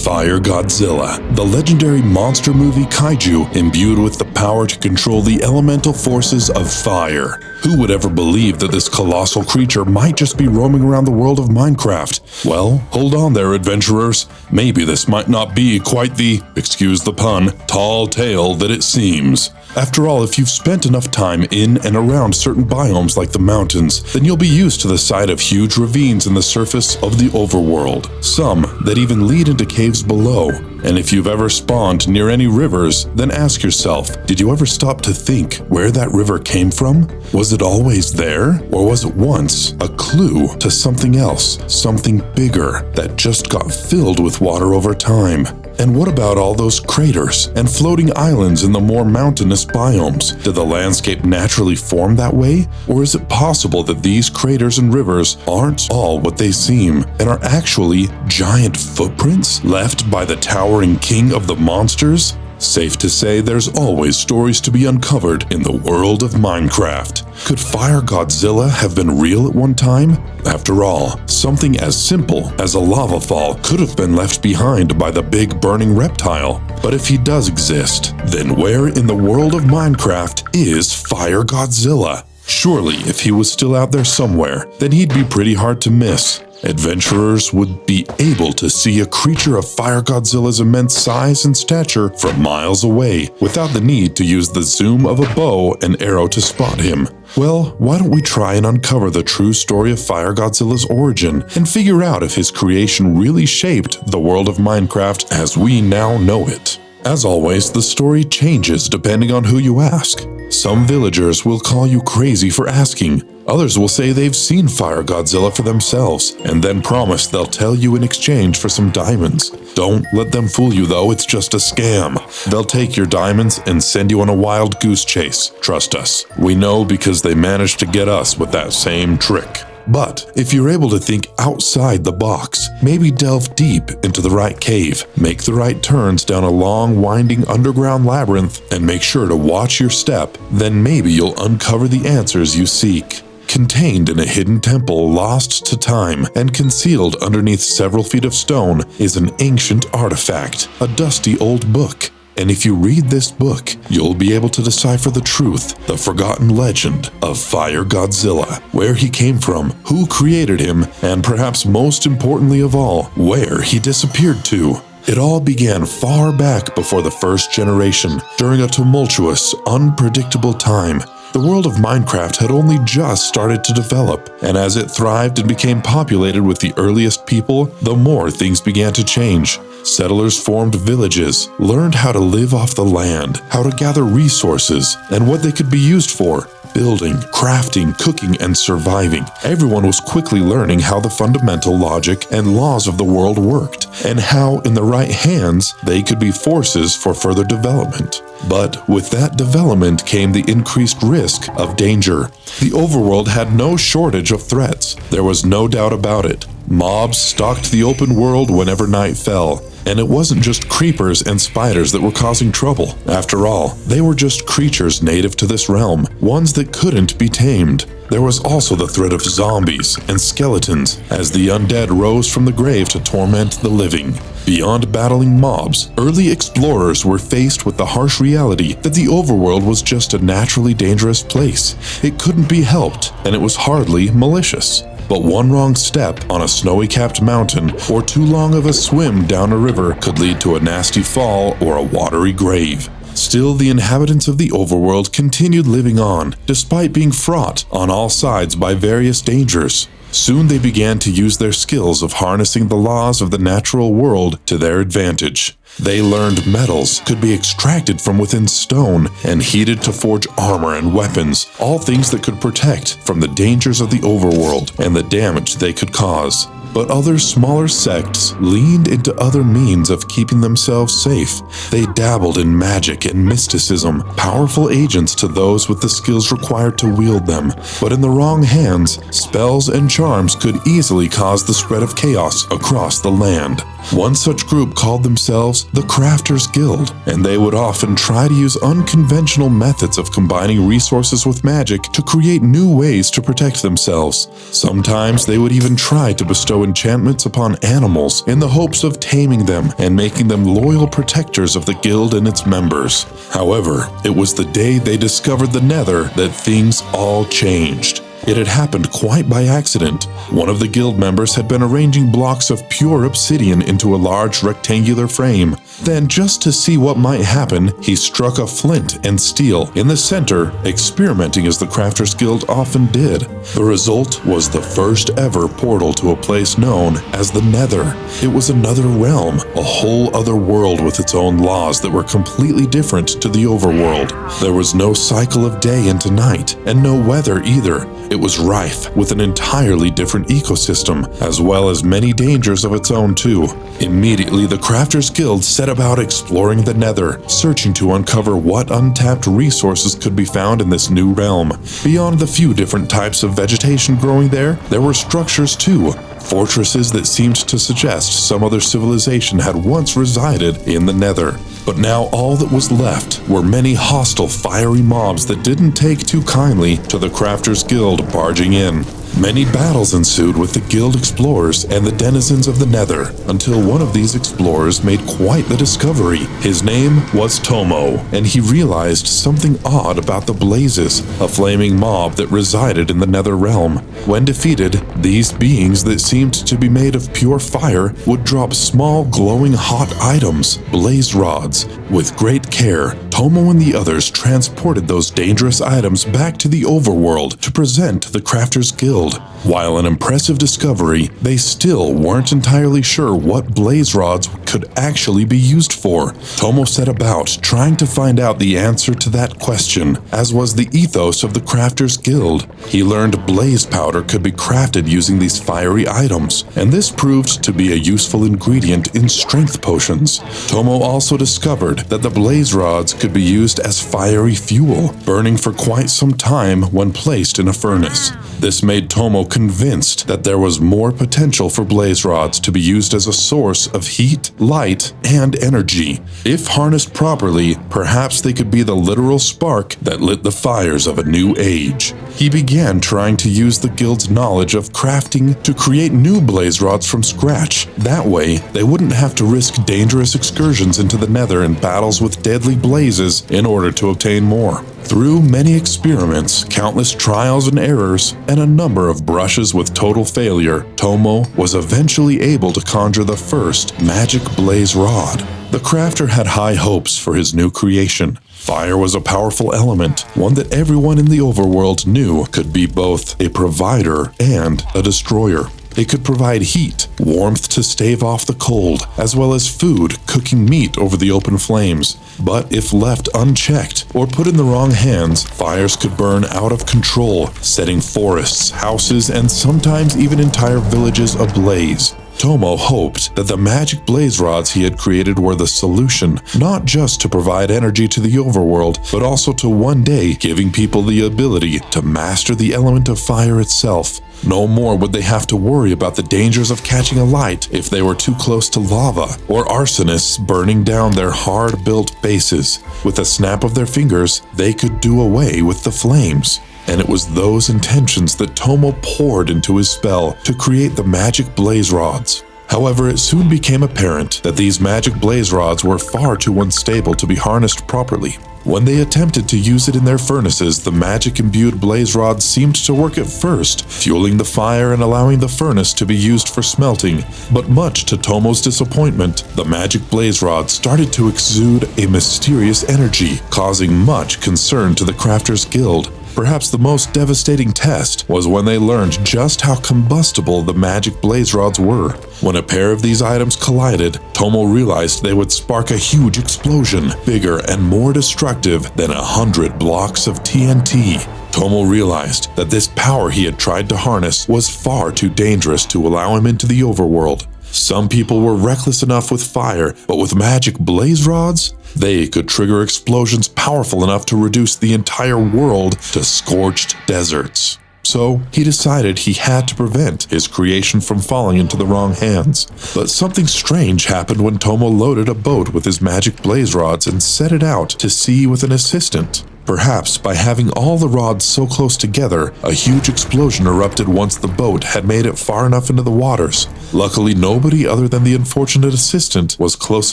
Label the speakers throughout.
Speaker 1: Fire Godzilla, the legendary monster movie kaiju imbued with the power to control the elemental forces of fire. Who would ever believe that this colossal creature might just be roaming around the world of Minecraft? Well, hold on there, adventurers. Maybe this might not be quite the, excuse the pun, tall tale that it seems. After all, if you've spent enough time in and around certain biomes like the mountains, then you'll be used to the sight of huge ravines in the surface of the overworld, some that even lead into caves below. And if you've ever spawned near any rivers, then ask yourself, did you ever stop to think where that river came from? Was it always there? Or was it once a clue to something else, something bigger that just got filled with water over time? And what about all those craters and floating islands in the more mountainous biomes? Did the landscape naturally form that way? Or is it possible that these craters and rivers aren't all what they seem and are actually giant footprints left by the towering king of the monsters? Safe to say there's always stories to be uncovered in the world of Minecraft. Could Fire Godzilla have been real at one time? After all, something as simple as a lava fall could have been left behind by the big burning reptile. But if he does exist, then where in the world of Minecraft is Fire Godzilla? Surely, if he was still out there somewhere, then he'd be pretty hard to miss. Adventurers would be able to see a creature of Fire Godzilla's immense size and stature from miles away without the need to use the zoom of a bow and arrow to spot him. Well, why don't we try and uncover the true story of Fire Godzilla's origin and figure out if his creation really shaped the world of Minecraft as we now know it. As always, the story changes depending on who you ask. Some villagers will call you crazy for asking. Others will say they've seen Fire Godzilla for themselves and then promise they'll tell you in exchange for some diamonds. Don't let them fool you though, it's just a scam. They'll take your diamonds and send you on a wild goose chase. Trust us. We know because they managed to get us with that same trick. But if you're able to think outside the box, maybe delve deep into the right cave, make the right turns down a long, winding underground labyrinth, and make sure to watch your step, then maybe you'll uncover the answers you seek. Contained in a hidden temple lost to time and concealed underneath several feet of stone is an ancient artifact, a dusty old book. And if you read this book, you'll be able to decipher the truth, the forgotten legend of Fire Godzilla, where he came from, who created him, and perhaps most importantly of all, where he disappeared to. It all began far back before the first generation, during a tumultuous, unpredictable time. The world of Minecraft had only just started to develop, and as it thrived and became populated with the earliest people, the more things began to change. Settlers formed villages, learned how to live off the land, how to gather resources, and what they could be used for. Building, crafting, cooking, and surviving. Everyone was quickly learning how the fundamental logic and laws of the world worked, and how, in the right hands, they could be forces for further development. But with that development came the increased risk of danger. The overworld had no shortage of threats. There was no doubt about it. Mobs stalked the open world whenever night fell. And it wasn't just creepers and spiders that were causing trouble. After all, they were just creatures native to this realm, ones that couldn't be tamed. There was also the threat of zombies and skeletons, as the undead rose from the grave to torment the living. Beyond battling mobs, early explorers were faced with the harsh reality that the overworld was just a naturally dangerous place. It couldn't be helped, and it was hardly malicious. But one wrong step on a snowy-capped mountain or too long of a swim down a river could lead to a nasty fall or a watery grave. Still, the inhabitants of the overworld continued living on, despite being fraught on all sides by various dangers. Soon they began to use their skills of harnessing the laws of the natural world to their advantage. They learned metals could be extracted from within stone and heated to forge armor and weapons, all things that could protect from the dangers of the overworld and the damage they could cause. But other smaller sects leaned into other means of keeping themselves safe. They dabbled in magic and mysticism, powerful agents to those with the skills required to wield them. But in the wrong hands, spells and charms could easily cause the spread of chaos across the land. One such group called themselves the Crafters Guild, and they would often try to use unconventional methods of combining resources with magic to create new ways to protect themselves. Sometimes they would even try to bestow enchantments upon animals in the hopes of taming them and making them loyal protectors of the guild and its members. However, it was the day they discovered the nether that things all changed. It had happened quite by accident. One of the guild members had been arranging blocks of pure obsidian into a large rectangular frame. Then, just to see what might happen, he struck a flint and steel in the center, experimenting as the Crafters Guild often did. The result was the first ever portal to a place known as the Nether. It was another realm, a whole other world with its own laws that were completely different to the overworld. There was no cycle of day into night, and no weather either. It was rife with an entirely different ecosystem, as well as many dangers of its own too. Immediately, the Crafters Guild set about exploring the Nether, searching to uncover what untapped resources could be found in this new realm. Beyond the few different types of vegetation growing there were structures too. Fortresses that seemed to suggest some other civilization had once resided in the Nether. But now all that was left were many hostile, fiery mobs that didn't take too kindly to the Crafters Guild barging in. Many battles ensued with the guild explorers and the denizens of the Nether, until one of these explorers made quite the discovery. His name was Tomo, and he realized something odd about the blazes, a flaming mob that resided in the Nether realm. When defeated, these beings that seemed to be made of pure fire would drop small glowing hot items, blaze rods. With great care, Tomo and the others transported those dangerous items back to the overworld to present to the Crafters Guild. While an impressive discovery, they still weren't entirely sure what blaze rods could actually be used for. Tomo set about trying to find out the answer to that question, as was the ethos of the Crafters Guild. He learned blaze powder could be crafted using these fiery items, and this proved to be a useful ingredient in strength potions. Tomo also discovered that the blaze rods could be used as fiery fuel, burning for quite some time when placed in a furnace. This made Tomo convinced that there was more potential for blaze rods to be used as a source of heat, light, and energy. If harnessed properly, perhaps they could be the literal spark that lit the fires of a new age. He began trying to use the guild's knowledge of crafting to create new blaze rods from scratch. That way, they wouldn't have to risk dangerous excursions into the Nether and battles with deadly blazes in order to obtain more. Through many experiments, countless trials and errors, and a number of brushes with total failure, Tomo was eventually able to conjure the first magic blaze rod. The crafter had high hopes for his new creation. Fire was a powerful element, one that everyone in the overworld knew could be both a provider and a destroyer. It could provide heat, warmth to stave off the cold, as well as food, cooking meat over the open flames. But if left unchecked or put in the wrong hands, fires could burn out of control, setting forests, houses, and sometimes even entire villages ablaze. Tomo hoped that the magic blaze rods he had created were the solution, not just to provide energy to the overworld, but also to one day giving people the ability to master the element of fire itself. No more would they have to worry about the dangers of catching alight if they were too close to lava, or arsonists burning down their hard-built bases. With a snap of their fingers, they could do away with the flames. And it was those intentions that Tomo poured into his spell to create the magic blaze rods. However, it soon became apparent that these magic blaze rods were far too unstable to be harnessed properly. When they attempted to use it in their furnaces, the magic-imbued blaze rods seemed to work at first, fueling the fire and allowing the furnace to be used for smelting. But much to Tomo's disappointment, the magic blaze rods started to exude a mysterious energy, causing much concern to the Crafters Guild. Perhaps the most devastating test was when they learned just how combustible the magic blaze rods were. When a pair of these items collided, Tomo realized they would spark a huge explosion, bigger and more destructive than 100 blocks of TNT. Tomo realized that this power he had tried to harness was far too dangerous to allow him into the overworld. Some people were reckless enough with fire, but with magic blaze rods, they could trigger explosions powerful enough to reduce the entire world to scorched deserts. So he decided he had to prevent his creation from falling into the wrong hands. But something strange happened when Tomo loaded a boat with his magic blaze rods and set it out to sea with an assistant. Perhaps by having all the rods so close together, a huge explosion erupted once the boat had made it far enough into the waters. Luckily, nobody other than the unfortunate assistant was close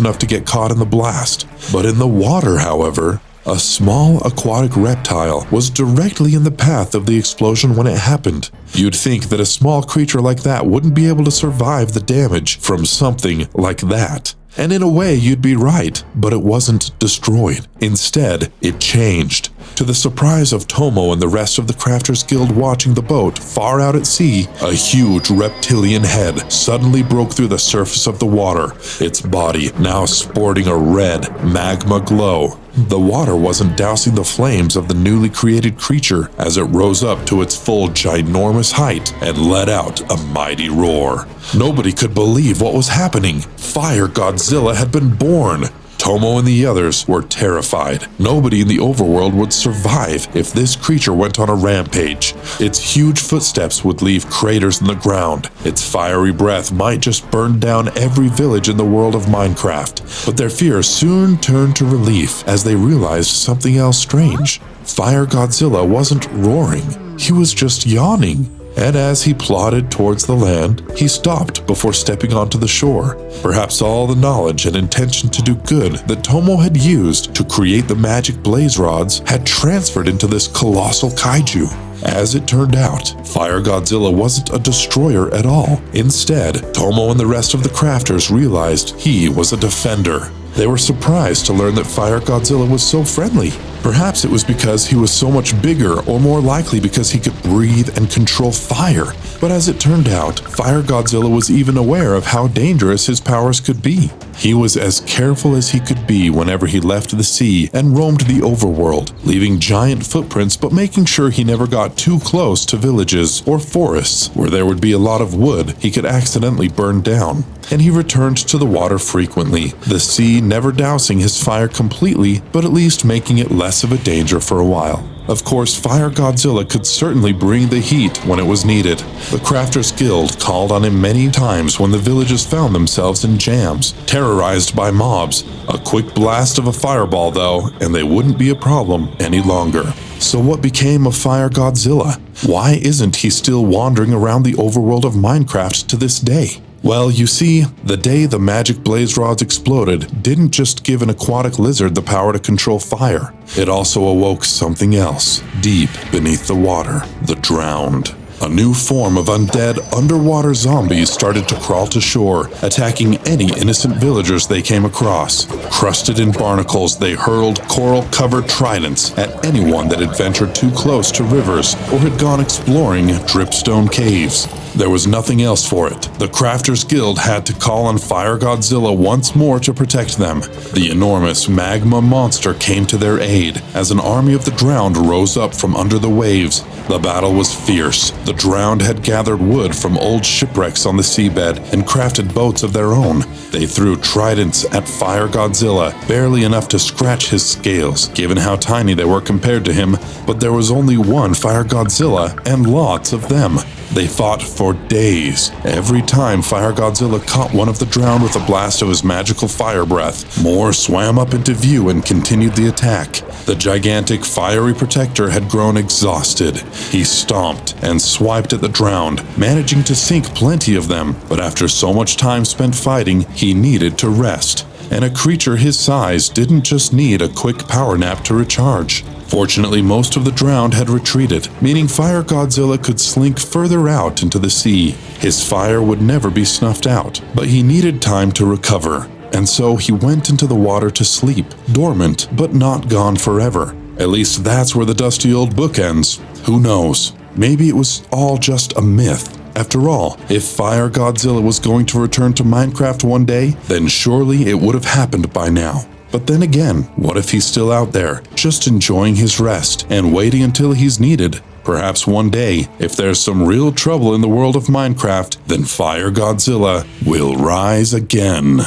Speaker 1: enough to get caught in the blast. But in the water, however, a small aquatic reptile was directly in the path of the explosion when it happened. You'd think that a small creature like that wouldn't be able to survive the damage from something like that. And in a way, you'd be right, but it wasn't destroyed. Instead, it changed. To the surprise of Tomo and the rest of the Crafters Guild watching the boat far out at sea, a huge reptilian head suddenly broke through the surface of the water, its body now sporting a red magma glow. The water wasn't dousing the flames of the newly created creature as it rose up to its full ginormous height and let out a mighty roar. Nobody could believe what was happening. Fire Godzilla had been born. Tomo and the others were terrified. Nobody in the overworld would survive if this creature went on a rampage. Its huge footsteps would leave craters in the ground. Its fiery breath might just burn down every village in the world of Minecraft. But their fear soon turned to relief as they realized something else strange. Fire Godzilla wasn't roaring. He was just yawning. And as he plodded towards the land, he stopped before stepping onto the shore. Perhaps all the knowledge and intention to do good that Tomo had used to create the magic blaze rods had transferred into this colossal kaiju. As it turned out, Fire Godzilla wasn't a destroyer at all. Instead, Tomo and the rest of the crafters realized he was a defender. They were surprised to learn that Fire Godzilla was so friendly. Perhaps it was because he was so much bigger, or more likely because he could breathe and control fire. But as it turned out, Fire Godzilla was even aware of how dangerous his powers could be. He was as careful as he could be whenever he left the sea and roamed the overworld, leaving giant footprints but making sure he never got too close to villages or forests where there would be a lot of wood he could accidentally burn down. And he returned to the water frequently, the sea never dousing his fire completely, but at least making it less of a danger for a while. Of course, Fire Godzilla could certainly bring the heat when it was needed. The Crafters Guild called on him many times when the villages found themselves in jams, terrorized by mobs. A quick blast of a fireball, though, and they wouldn't be a problem any longer. So what became of Fire Godzilla? Why isn't he still wandering around the overworld of Minecraft to this day? Well, you see, the day the magic blaze rods exploded didn't just give an aquatic lizard the power to control fire. It also awoke something else, deep beneath the water, the drowned. A new form of undead underwater zombies started to crawl to shore, attacking any innocent villagers they came across. Crusted in barnacles, they hurled coral-covered tridents at anyone that had ventured too close to rivers or had gone exploring dripstone caves. There was nothing else for it. The Crafters Guild had to call on Fire Godzilla once more to protect them. The enormous magma monster came to their aid as an army of the drowned rose up from under the waves. The battle was fierce. The drowned had gathered wood from old shipwrecks on the seabed and crafted boats of their own. They threw tridents at Fire Godzilla, barely enough to scratch his scales, given how tiny they were compared to him, but there was only one Fire Godzilla and lots of them. They fought for days. Every time Fire Godzilla caught one of the drowned with a blast of his magical fire breath, more swam up into view and continued the attack. The gigantic fiery protector had grown exhausted. He stomped and swiped at the drowned, managing to sink plenty of them, but after so much time spent fighting, he needed to rest. And a creature his size didn't just need a quick power nap to recharge. Fortunately, most of the drowned had retreated, meaning Fire Godzilla could slink further out into the sea. His fire would never be snuffed out, but he needed time to recover, and so he went into the water to sleep, dormant but not gone forever. At least that's where the dusty old book ends. Who knows? Maybe it was all just a myth. After all, if Fire Godzilla was going to return to Minecraft one day, then surely it would have happened by now. But then again, what if he's still out there, just enjoying his rest and waiting until he's needed? Perhaps one day, if there's some real trouble in the world of Minecraft, then Fire Godzilla will rise again.